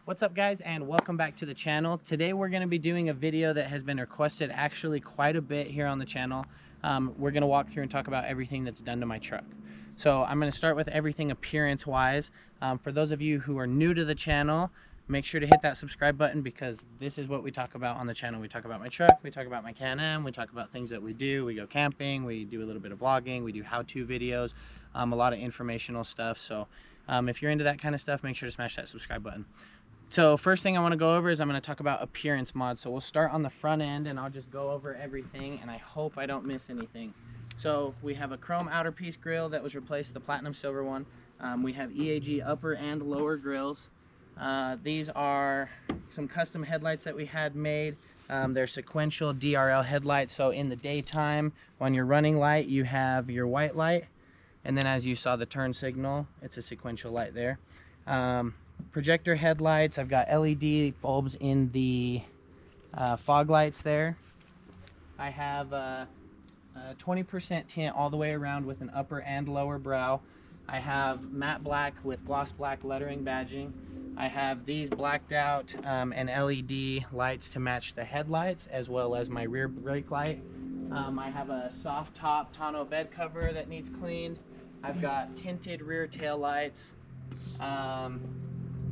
What's up guys, and welcome back to the channel. Today we're going to be doing a video that has been requested actually quite a bit here on the channel. We're going to walk through and talk about everything that's done to my truck. So I'm going to start with everything appearance wise. For those of you who are new to the channel, make sure to hit that subscribe button because this is what we talk about on the channel. We talk about my truck, we talk about my Can-Am, we talk about things that we do. We go camping, we do a little bit of vlogging, we do how-to videos, a lot of informational stuff. So if you're into that kind of stuff, make sure to smash that subscribe button. So first thing I want to go over is I'm going to talk about appearance mods. So we'll start on the front end and I'll just go over everything and I hope I don't miss anything. So we have a chrome outer piece grille that was replaced, the platinum silver one. We have EAG upper and lower grills. These are some custom headlights that we had made. They're sequential DRL headlights. So in the daytime when you're running light, you have your white light. And then as you saw the turn signal, it's a sequential light there. Projector headlights. I've got LED bulbs in the fog lights there. I have a 20% tint all the way around with an upper and lower brow. I have matte black with gloss black lettering badging. I have these blacked out and LED lights to match the headlights as well as my rear brake light. I have a soft top tonneau bed cover that needs cleaned. I've got tinted rear tail lights.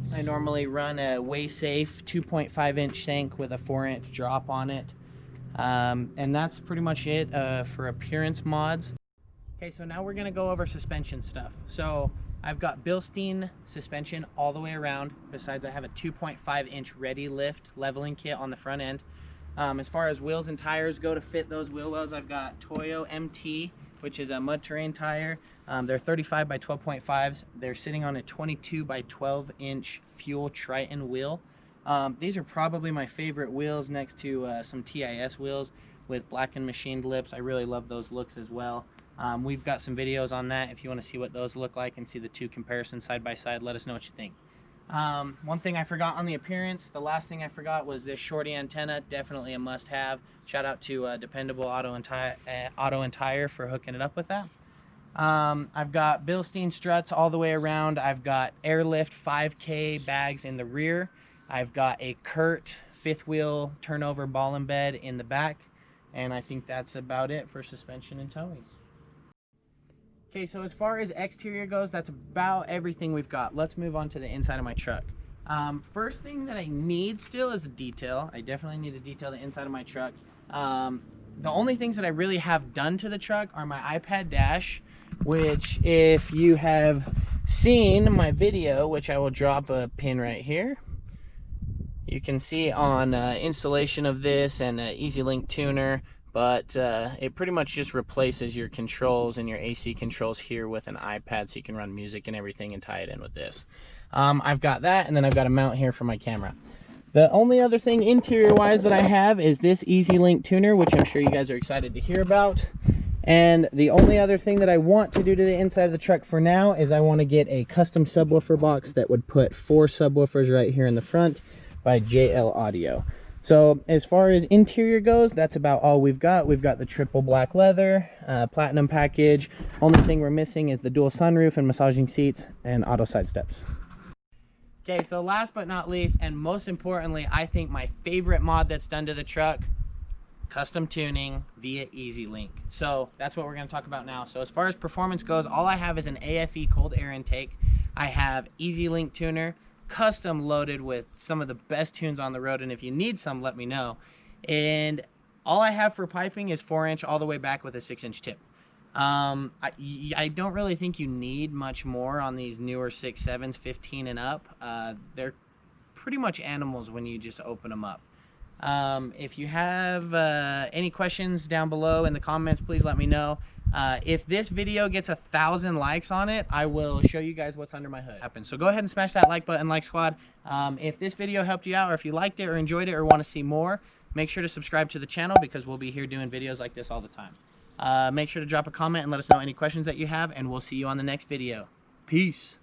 I normally run a WaySafe 2.5 inch sink with a 4-inch drop on it. And that's pretty much it for appearance mods. Okay, so now we're gonna go over suspension stuff. So I've got Bilstein suspension all the way around. Besides, I have a 2.5 inch ready lift leveling kit on the front end. As far as wheels and tires go to fit those wheel wells, I've got Toyo MT, which is a mud terrain tire. They're 35 by 12.5s. They're sitting on a 22 by 12 inch fuel Triton wheel. These are probably my favorite wheels next to some TIS wheels with black and machined lips. I really love those looks as well. We've got some videos on that if you want to see what those look like and see the two comparisons side by side. Let us know what you think. One thing I forgot on the appearance, the last thing I forgot was this Shorty antenna. Definitely a must-have. Shout out to Dependable Auto and Tire for hooking it up with that. I've got Bilstein struts all the way around. I've got airlift 5K bags in the rear. I've got a Kurt fifth wheel turnover ball and bed in the back. And I think that's about it for suspension and towing. Okay, so as far as exterior goes, that's about everything we've got. Let's move on to the inside of my truck. First thing that I need still is a detail. I definitely need to detail the inside of my truck. The only things that I really have done to the truck are my iPad dash, which if you have seen my video, which I will drop a pin right here, you can see on installation of this and Easy Link tuner. But it pretty much just replaces your controls and your AC controls here with an iPad so you can run music and everything and tie it in with this. I've got that, and then I've got a mount here for my camera. The only other thing interior wise that I have is this Easy Link tuner, which I'm sure you guys are excited to hear about. And the only other thing that I want to do to the inside of the truck for now is I want to get a custom subwoofer box that would put 4 subwoofers right here in the front by JL Audio. So as far as interior goes, that's about all we've got. We've got the triple black leather, platinum package. Only thing we're missing is the dual sunroof and massaging seats and auto side steps. Okay, so last but not least, and most importantly, I think my favorite mod that's done to the truck, custom tuning via Easy Link. So that's what we're gonna talk about now. So as far as performance goes, all I have is an AFE cold air intake. I have Easy Link tuner, custom loaded with some of the best tunes on the road, and if you need some, let me know. And all I have for piping is 4-inch all the way back with a 6-inch tip. I don't really think you need much more on these newer 6.7s, 15 and up. They're pretty much animals when you just open them up. If you have any questions down below in the comments, please let me know. If this video gets 1,000 likes on it, I will show you guys what's under my hood. So go ahead and smash that like button, like squad. If this video helped you out, or if you liked it or enjoyed it or want to see more, make sure to subscribe to the channel because we'll be here doing videos like this all the time. Make sure to drop a comment and let us know any questions that you have, and we'll see you on the next video. Peace.